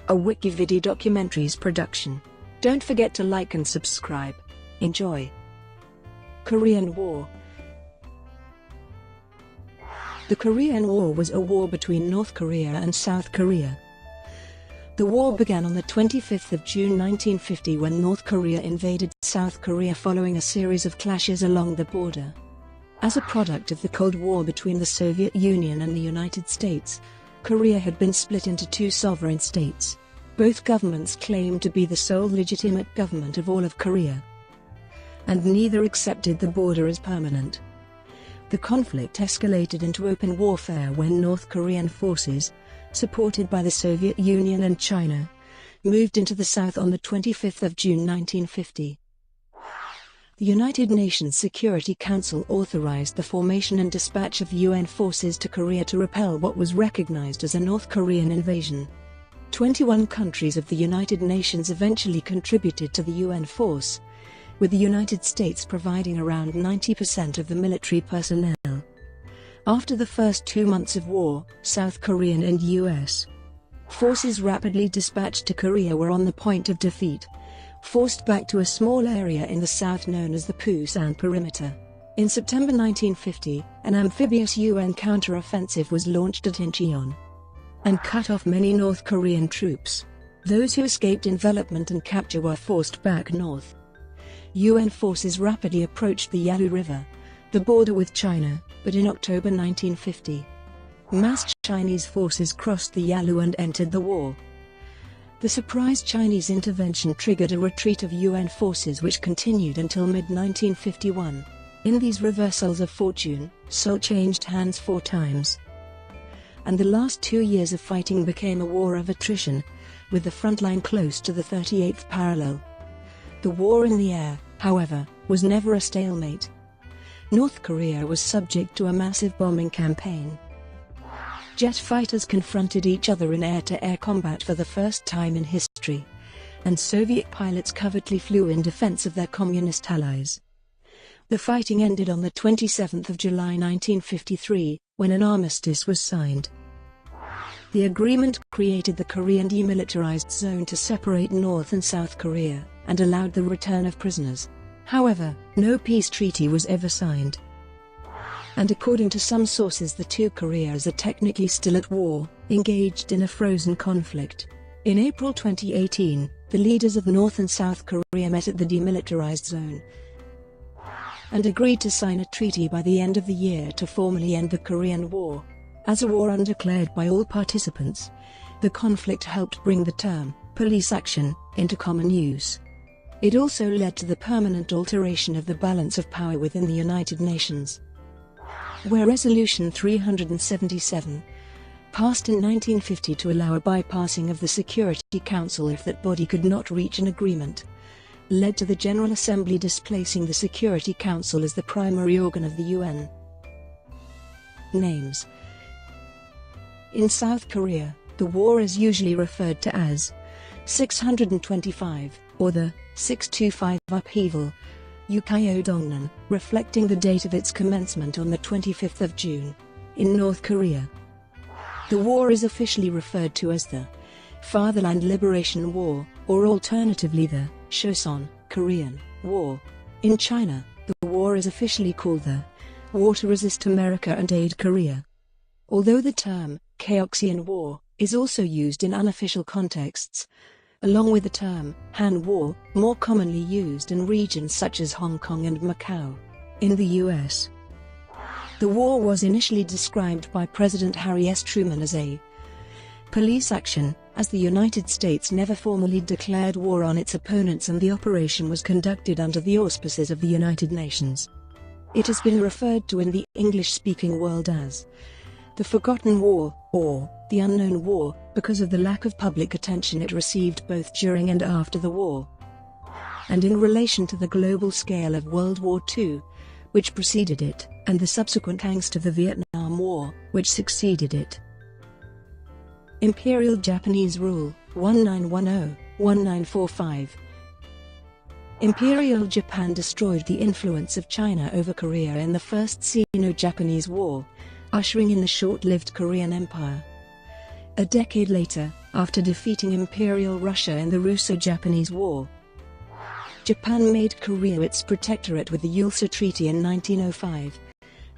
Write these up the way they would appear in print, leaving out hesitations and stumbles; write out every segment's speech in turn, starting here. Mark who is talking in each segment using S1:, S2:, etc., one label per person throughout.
S1: a WikiVidi documentaries production. Don't forget to like and subscribe. Enjoy. Korean War. The Korean War was a war between North Korea and South Korea. The war began on the 25th of June 1950 when North Korea invaded South Korea following a series of clashes along the border. As a product of the Cold War between the Soviet Union and the United States, Korea had been split into two sovereign states. Both governments claimed to be the sole legitimate government of all of Korea, and neither accepted the border as permanent. The conflict escalated into open warfare when North Korean forces, supported by the Soviet Union and China, moved into the south on the 25th of June 1950. The United Nations Security Council authorized the formation and dispatch of UN forces to Korea to repel what was recognized as a North Korean invasion. 21 countries of the United Nations eventually contributed to the UN force, with the United States providing around 90% of the military personnel. After the first 2 months of war, South Korean and U.S. forces rapidly dispatched to Korea were on the point of defeat, forced back to a small area in the south known as the Pusan Perimeter. In September 1950, an amphibious UN counter-offensive was launched at Incheon and cut off many North Korean troops. Those who escaped envelopment and capture were forced back north. UN forces rapidly approached the Yalu River, the border with China, but in October 1950, massed Chinese forces crossed the Yalu and entered the war. The surprise Chinese intervention triggered a retreat of UN forces which continued until mid-1951. In these reversals of fortune, Seoul changed hands 4 times, and the last 2 years of fighting became a war of attrition, with the front line close to the 38th parallel. The war in the air, however, was never a stalemate. North Korea was subject to a massive bombing campaign. Jet fighters confronted each other in air-to-air combat for the first time in history, and Soviet pilots covertly flew in defense of their communist allies. The fighting ended on the 27th of July 1953, when an armistice was signed. The agreement created the Korean demilitarized zone to separate North and South Korea, and allowed the return of prisoners. However, no peace treaty was ever signed, and according to some sources the two Koreas are technically still at war, engaged in a frozen conflict. In April 2018, the leaders of North and South Korea met at the demilitarized zone and agreed to sign a treaty by the end of the year to formally end the Korean War. As a war undeclared by all participants, the conflict helped bring the term police action into common use. It also led to the permanent alteration of the balance of power within the United Nations, where Resolution 377, passed in 1950 to allow a bypassing of the Security Council if that body could not reach an agreement, led to the General Assembly displacing the Security Council as the primary organ of the UN. Names. In South Korea, the war is usually referred to as 625, or the 625 upheaval, Ukyo-dongnan, reflecting the date of its commencement on the 25th of June. In North Korea, the war is officially referred to as the Fatherland Liberation War, or alternatively the Choson Korean War. In China, the war is officially called the War to Resist America and Aid Korea, although the term Chaoxian War is also used in unofficial contexts, along with the term Han War, more commonly used in regions such as Hong Kong and Macau. In the U.S., the war was initially described by President Harry S. Truman as a police action, as the United States never formally declared war on its opponents and the operation was conducted under the auspices of the United Nations. It has been referred to in the English-speaking world as the Forgotten War, or the Unknown War, because of the lack of public attention it received both during and after the war, and in relation to the global scale of World War II, which preceded it, and the subsequent angst of the Vietnam War, which succeeded it. Imperial Japanese Rule, 1910-1945. Imperial Japan destroyed the influence of China over Korea in the First Sino-Japanese War, ushering in the short-lived Korean Empire. A decade later, after defeating Imperial Russia in the Russo-Japanese War. Japan made Korea its protectorate with the Ulsa Treaty in 1905,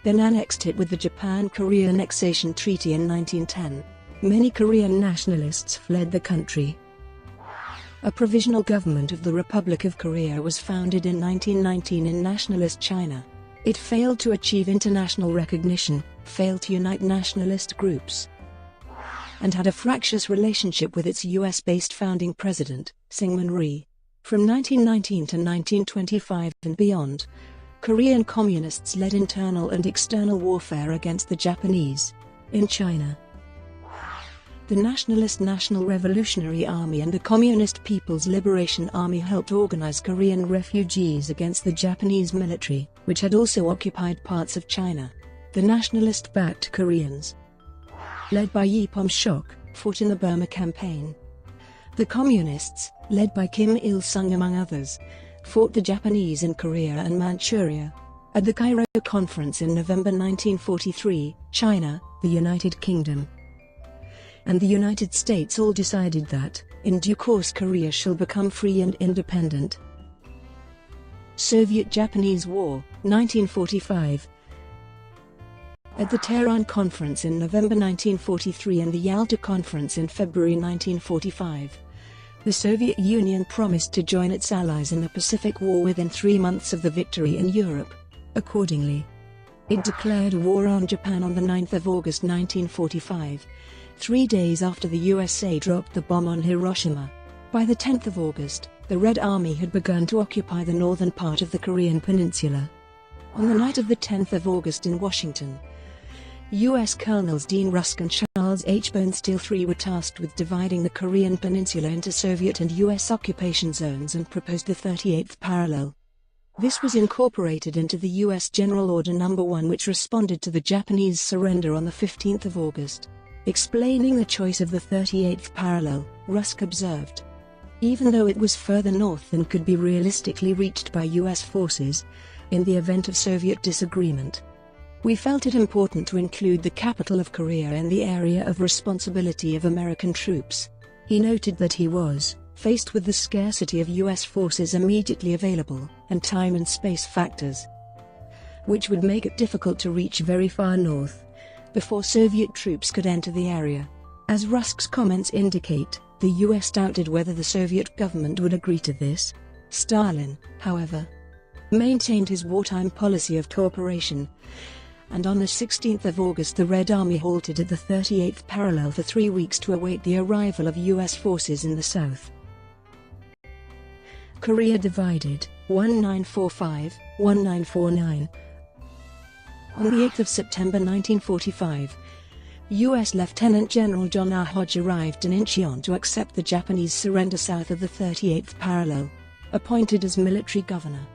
S1: then annexed it with the Japan-Korea Annexation Treaty in 1910. Many Korean nationalists fled the country. A provisional government of the Republic of Korea was founded in 1919 in nationalist China. It failed to achieve international recognition, failed to unite nationalist groups, and had a fractious relationship with its US-based founding president, Syngman Rhee. From 1919 to 1925 and beyond, Korean communists led internal and external warfare against the Japanese. In China, the Nationalist National Revolutionary Army and the Communist People's Liberation Army helped organize Korean refugees against the Japanese military, which had also occupied parts of China. The nationalist-backed Koreans, led by Yi Pom-shok, fought in the Burma Campaign. The Communists, led by Kim Il-sung among others, fought the Japanese in Korea and Manchuria. At the Cairo Conference in November 1943, China, the United Kingdom, and the United States all decided that, in due course, Korea shall become free and independent. Soviet-Japanese War, 1945. At the Tehran Conference in November 1943 and the Yalta Conference in February 1945, the Soviet Union promised to join its allies in the Pacific War within 3 months of the victory in Europe. Accordingly, it declared war on Japan on the 9th of August 1945, 3 days after the USA dropped the bomb on Hiroshima. By the 10th of August, the Red Army had begun to occupy the northern part of the Korean peninsula. On the night of the 10th of August in Washington, U.S. Colonels Dean Rusk and Charles H. Bonesteel III were tasked with dividing the Korean peninsula into Soviet and U.S. occupation zones and proposed the 38th parallel. This was incorporated into the U.S. General Order No. 1, which responded to the Japanese surrender on the 15th of August. Explaining the choice of the 38th parallel, Rusk observed, "Even though it was further north than could be realistically reached by U.S. forces, in the event of Soviet disagreement, we felt it important to include the capital of Korea in the area of responsibility of American troops." He noted that he was faced with the scarcity of U.S. forces immediately available, and time and space factors, which would make it difficult to reach very far north before Soviet troops could enter the area. As Rusk's comments indicate, the U.S. doubted whether the Soviet government would agree to this. Stalin, however, maintained his wartime policy of cooperation, and on the 16th of August the Red Army halted at the 38th parallel for 3 weeks to await the arrival of U.S. forces in the south. Korea divided, 1945-1949. On the 8th of September 1945, U.S. Lieutenant General John R. Hodge arrived in Incheon to accept the Japanese surrender south of the 38th parallel. Appointed as military governor,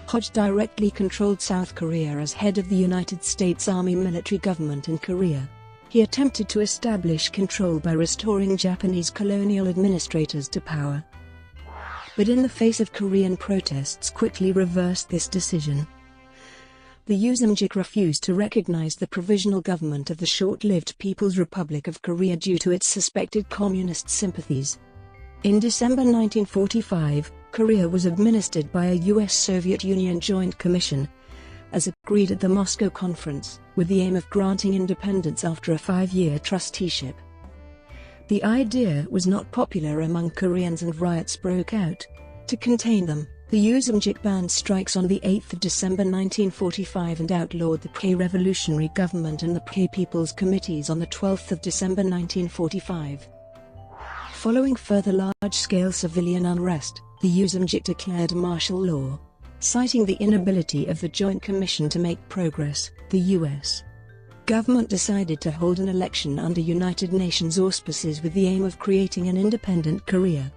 S1: Hodge directly controlled South Korea as head of the United States Army military government in Korea. He attempted to establish control by restoring Japanese colonial administrators to power, but in the face of Korean protests quickly reversed this decision. The Uzumjik refused to recognize the provisional government of the short-lived People's Republic of Korea due to its suspected communist sympathies. In December 1945, Korea was administered by a U.S.-Soviet Union Joint Commission, as agreed at the Moscow Conference, with the aim of granting independence after a 5-year trusteeship. The idea was not popular among Koreans and riots broke out. To contain them, the Uzumjik banned strikes on the 8th of December 1945 and outlawed the PKE Revolutionary Government and the PKE People's Committees on the 12th of December 1945. Following further large-scale civilian unrest, the Uzumjik declared martial law. Citing the inability of the Joint Commission to make progress, the U.S. government decided to hold an election under United Nations auspices with the aim of creating an independent Korea.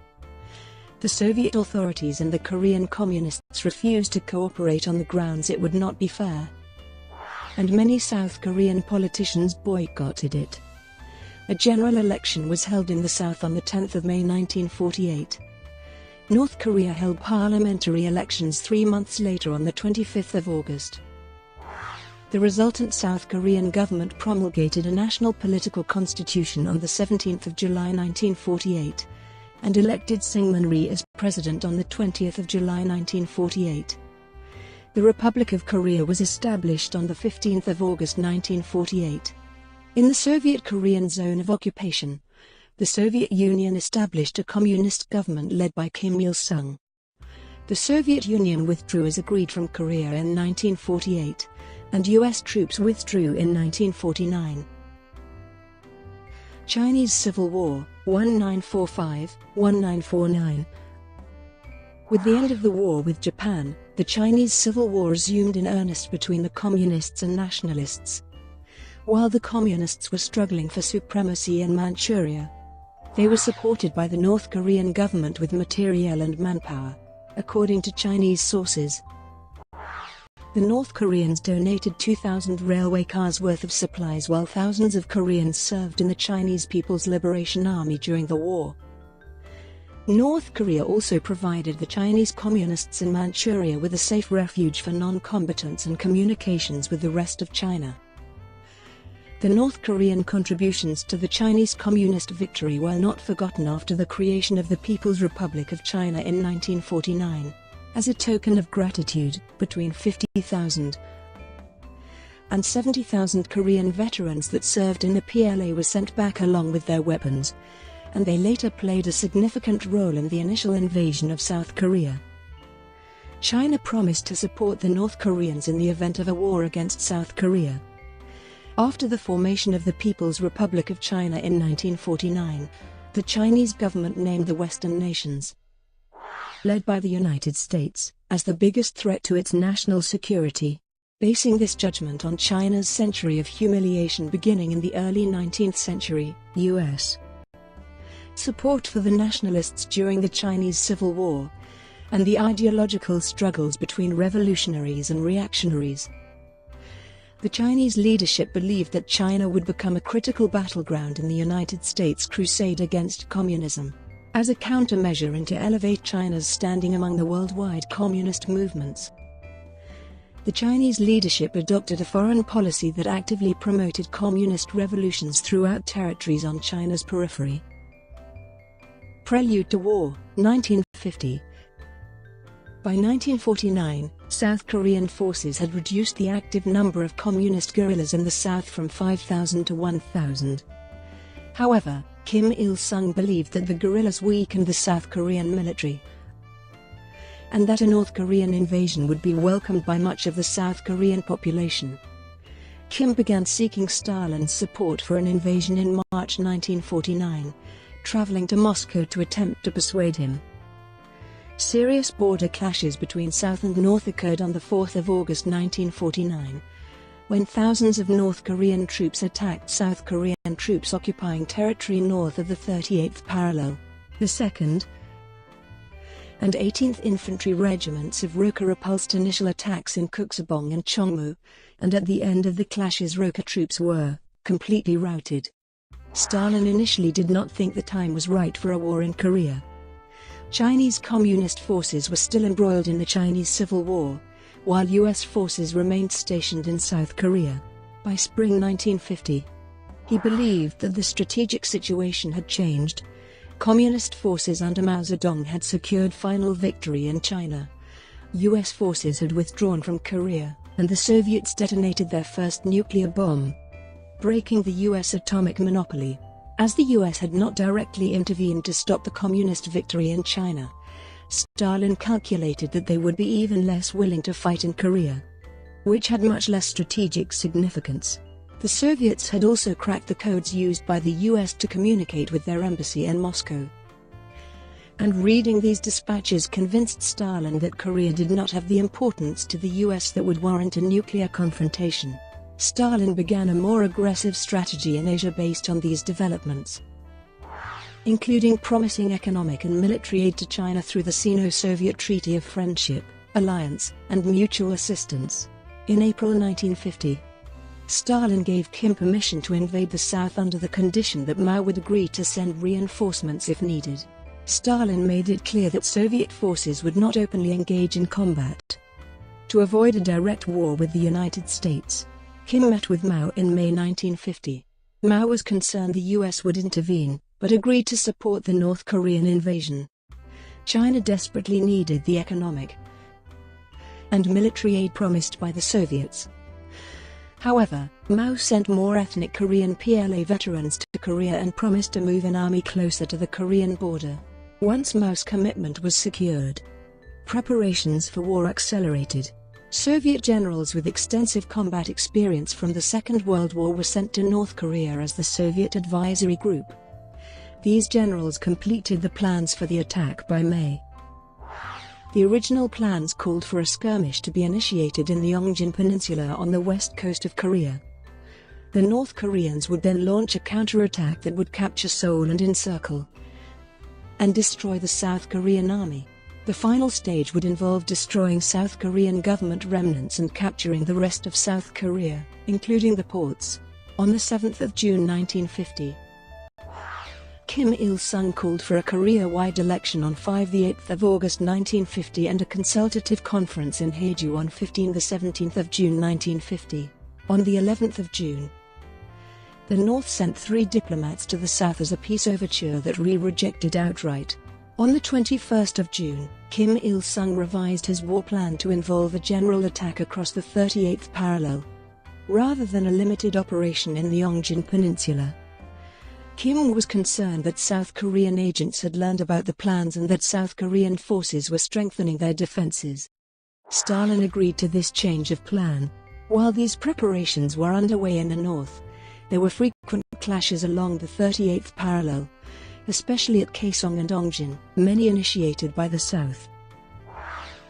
S1: The Soviet authorities and the Korean Communists refused to cooperate on the grounds it would not be fair, and many South Korean politicians boycotted it. A general election was held in the South on the 10th of May 1948. North Korea held parliamentary elections 3 months later on the 25th of August. The resultant South Korean government promulgated a national political constitution on 17 July 1948, and elected Syngman Rhee as president on 20 July 1948. The Republic of Korea was established on 15 August 1948. In the Soviet Korean zone of occupation, the Soviet Union established a communist government led by Kim Il-sung. The Soviet Union withdrew as agreed from Korea in 1948, and U.S. troops withdrew in 1949. Chinese Civil War, 1945–1949. With the end of the war with Japan, the Chinese Civil War resumed in earnest between the Communists and Nationalists. While the Communists were struggling for supremacy in Manchuria, they were supported by the North Korean government with materiel and manpower, according to Chinese sources. The North Koreans donated 2,000 railway cars worth of supplies while thousands of Koreans served in the Chinese People's Liberation Army during the war. North Korea also provided the Chinese Communists in Manchuria with a safe refuge for non-combatants and communications with the rest of China. The North Korean contributions to the Chinese Communist victory were not forgotten after the creation of the People's Republic of China in 1949. As a token of gratitude, between 50,000 and 70,000 Korean veterans that served in the PLA were sent back along with their weapons, and they later played a significant role in the initial invasion of South Korea. China promised to support the North Koreans in the event of a war against South Korea. After the formation of the People's Republic of China in 1949, the Chinese government named the Western nations, led by the United States, as the biggest threat to its national security, basing this judgment on China's century of humiliation beginning in the early 19th century. U.S. support for the nationalists during the Chinese Civil War, and the ideological struggles between revolutionaries and reactionaries. The Chinese leadership believed that China would become a critical battleground in the United States' crusade against communism, as a countermeasure and to elevate China's standing among the worldwide communist movements. The Chinese leadership adopted a foreign policy that actively promoted communist revolutions throughout territories on China's periphery. Prelude to War, 1950. By 1949, South Korean forces had reduced the active number of communist guerrillas in the south from 5,000 to 1,000. However, Kim Il-sung believed that the guerrillas weakened the South Korean military, and that a North Korean invasion would be welcomed by much of the South Korean population. Kim began seeking Stalin's support for an invasion in March 1949, traveling to Moscow to attempt to persuade him. Serious border clashes between South and North occurred on 4 August 1949, when thousands of North Korean troops attacked South Korean troops occupying territory north of the 38th parallel. The 2nd and 18th Infantry Regiments of Roka repulsed initial attacks in Kuksabong and Chongmu, and at the end of the clashes Roka troops were completely routed. Stalin initially did not think the time was right for a war in Korea. Chinese Communist forces were still embroiled in the Chinese Civil War, while U.S. forces remained stationed in South Korea. By spring 1950, he believed that the strategic situation had changed. Communist forces under Mao Zedong had secured final victory in China. U.S. forces had withdrawn from Korea, and the Soviets detonated their first nuclear bomb, breaking the U.S. atomic monopoly. As the U.S. had not directly intervened to stop the communist victory in China, Stalin calculated that they would be even less willing to fight in Korea, which had much less strategic significance. The Soviets had also cracked the codes used by the U.S. to communicate with their embassy in Moscow, and reading these dispatches convinced Stalin that Korea did not have the importance to the U.S. that would warrant a nuclear confrontation. Stalin began a more aggressive strategy in Asia based on these developments, including promising economic and military aid to China through the Sino-Soviet Treaty of Friendship, Alliance, and Mutual Assistance. In April 1950, Stalin gave Kim permission to invade the South under the condition that Mao would agree to send reinforcements if needed. Stalin made it clear that Soviet forces would not openly engage in combat to avoid a direct war with the United States. Kim met with Mao in May 1950. Mao was concerned the U.S. would intervene, but agreed to support the North Korean invasion. China desperately needed the economic and military aid promised by the Soviets. However, Mao sent more ethnic Korean PLA veterans to Korea and promised to move an army closer to the Korean border. Once Mao's commitment was secured, preparations for war accelerated. Soviet generals with extensive combat experience from the Second World War were sent to North Korea as the Soviet advisory group. These generals completed the plans for the attack by May. The original plans called for a skirmish to be initiated in the Yongjin Peninsula on the west coast of Korea. The North Koreans would then launch a counterattack that would capture Seoul and encircle and destroy the South Korean army. The final stage would involve destroying South Korean government remnants and capturing the rest of South Korea, including the ports. On the 7th of June 1950, Kim Il-sung called for a Korea-wide election on 8 August 1950 and a consultative conference in Haeju on 17 June 1950. On the 11th of June, the North sent 3 diplomats to the South as a peace overture that rejected outright. On the 21st of June, Kim Il-sung revised his war plan to involve a general attack across the 38th parallel, rather than a limited operation in the Yongjin Peninsula. Kim was concerned that South Korean agents had learned about the plans and that South Korean forces were strengthening their defenses. Stalin agreed to this change of plan. While these preparations were underway in the north, there were frequent clashes along the 38th parallel, especially at Kaesong and Ongjin, many initiated by the South.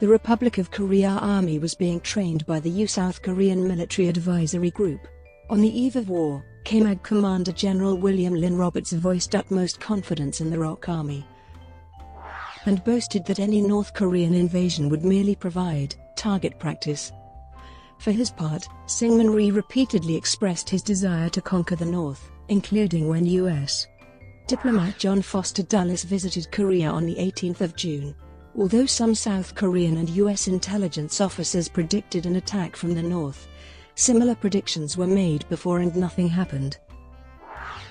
S1: The Republic of Korea Army was being trained by the South Korean Military Advisory Group. On the eve of war, KMAG Commander General William Lynn Roberts voiced utmost confidence in the ROK Army and boasted that any North Korean invasion would merely provide target practice. For his part, Syngman Rhee repeatedly expressed his desire to conquer the North, including when U.S. diplomat John Foster Dulles visited Korea on the 18th of June. Although some South Korean and U.S. intelligence officers predicted an attack from the north, similar predictions were made before and nothing happened.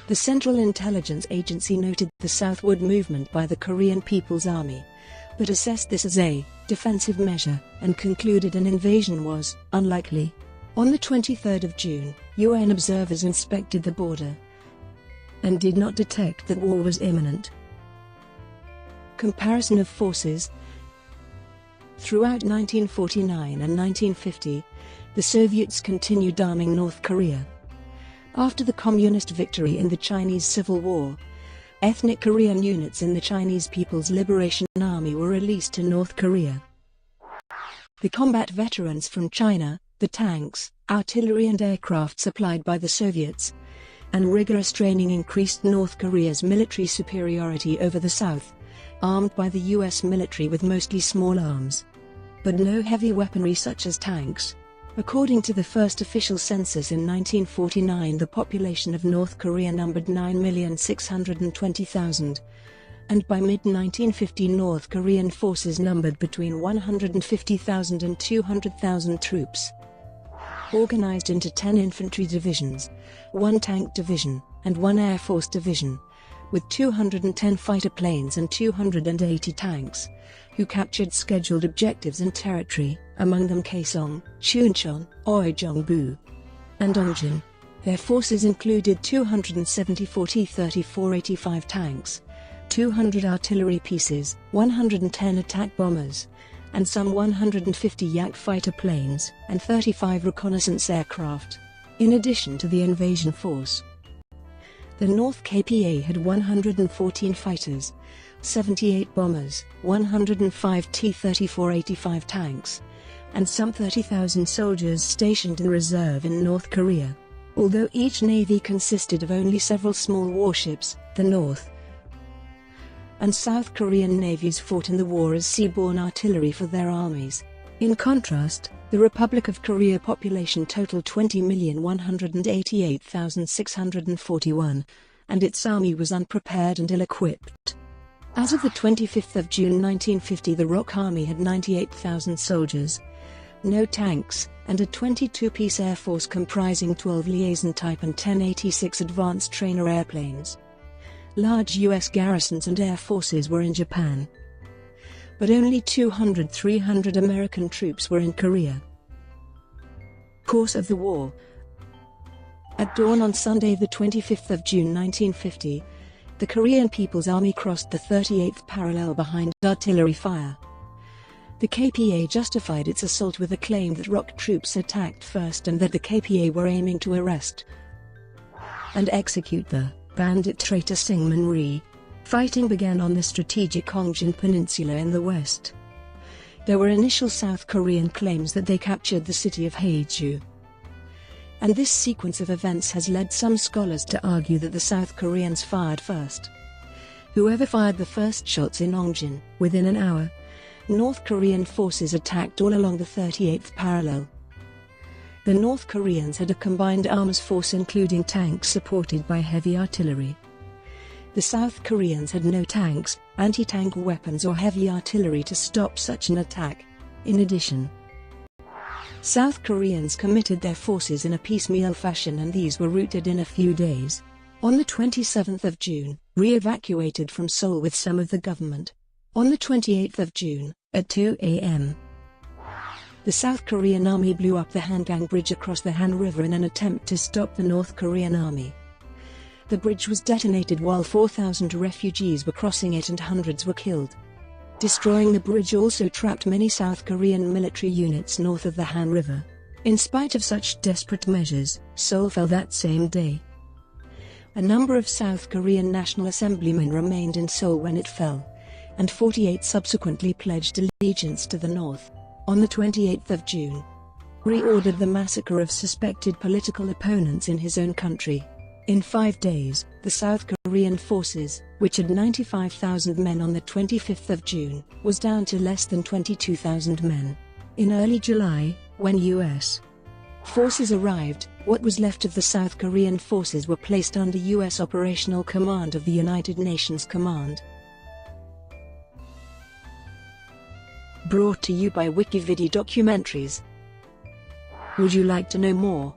S1: The Central Intelligence Agency noted the southward movement by the Korean People's Army, but assessed this as a defensive measure and concluded an invasion was unlikely. On the 23rd of June, UN observers inspected the border and did not detect that war was imminent. Comparison of forces. Throughout 1949 and 1950, the Soviets continued arming North Korea. After the Communist victory in the Chinese Civil War, ethnic Korean units in the Chinese People's Liberation Army were released to North Korea. The combat veterans from China, the tanks, artillery and aircraft supplied by the Soviets, and rigorous training increased North Korea's military superiority over the South, armed by the U.S. military with mostly small arms, but no heavy weaponry such as tanks. According to the first official census in 1949, the population of North Korea numbered 9,620,000, and by mid-1950 North Korean forces numbered between 150,000 and 200,000 troops, organized into 10 infantry divisions, 1 tank division, and 1 Air Force division, with 210 fighter planes and 280 tanks, who captured scheduled objectives and territory, among them Kaesong, Chuncheon, Oijongbu, and Ongjin. Their forces included 274 T-34-85 tanks, 200 artillery pieces, 110 attack bombers, and some 150 Yak fighter planes, and 35 reconnaissance aircraft, in addition to the invasion force. The North KPA had 114 fighters, 78 bombers, 105 T-34-85 tanks, and some 30,000 soldiers stationed in reserve in North Korea. Although each navy consisted of only several small warships, the North and South Korean navies fought in the war as seaborne artillery for their armies. In contrast, the Republic of Korea population totaled 20,188,641, and its army was unprepared and ill-equipped. As of the 25th of June 1950, the ROK Army had 98,000 soldiers, no tanks, and a 22-piece air force comprising 12 liaison type and 10 86 advanced trainer airplanes. Large U.S. garrisons and air forces were in Japan, but only 200–300 American troops were in Korea. Course of the war. At dawn on Sunday the 25th of June 1950, the Korean People's Army crossed the 38th parallel behind artillery fire. The KPA justified its assault with a claim that ROK troops attacked first and that the KPA were aiming to arrest and execute the bandit traitor Syngman Rhee. Fighting began on the strategic Hongjin Peninsula in the west. There were initial South Korean claims that they captured the city of Haeju, and this sequence of events has led some scholars to argue that the South Koreans fired first. Whoever fired the first shots in Hongjin, within an hour, North Korean forces attacked all along the 38th parallel. The North Koreans had a combined arms force including tanks supported by heavy artillery. The South Koreans had no tanks, anti-tank weapons or heavy artillery to stop such an attack. In addition, South Koreans committed their forces in a piecemeal fashion and these were routed in a few days. On the 27th of June, Rhee evacuated from Seoul with some of the government. On the 28th of June, at 2 a.m., the South Korean army blew up the Hangang Bridge across the Han River in an attempt to stop the North Korean army. The bridge was detonated while 4,000 refugees were crossing it and hundreds were killed. Destroying the bridge also trapped many South Korean military units north of the Han River. In spite of such desperate measures, Seoul fell that same day. A number of South Korean National Assemblymen remained in Seoul when it fell, and 48 subsequently pledged allegiance to the North. On the 28th of June, Rhee ordered the massacre of suspected political opponents in his own country. In 5 days, the South Korean forces, which had 95,000 men on the 25th of June, was down to less than 22,000 men. In early July, when U.S. forces arrived, what was left of the South Korean forces were placed under U.S. operational command of the United Nations Command. Brought to you by WikiVidi Documentaries. Would you like to know more?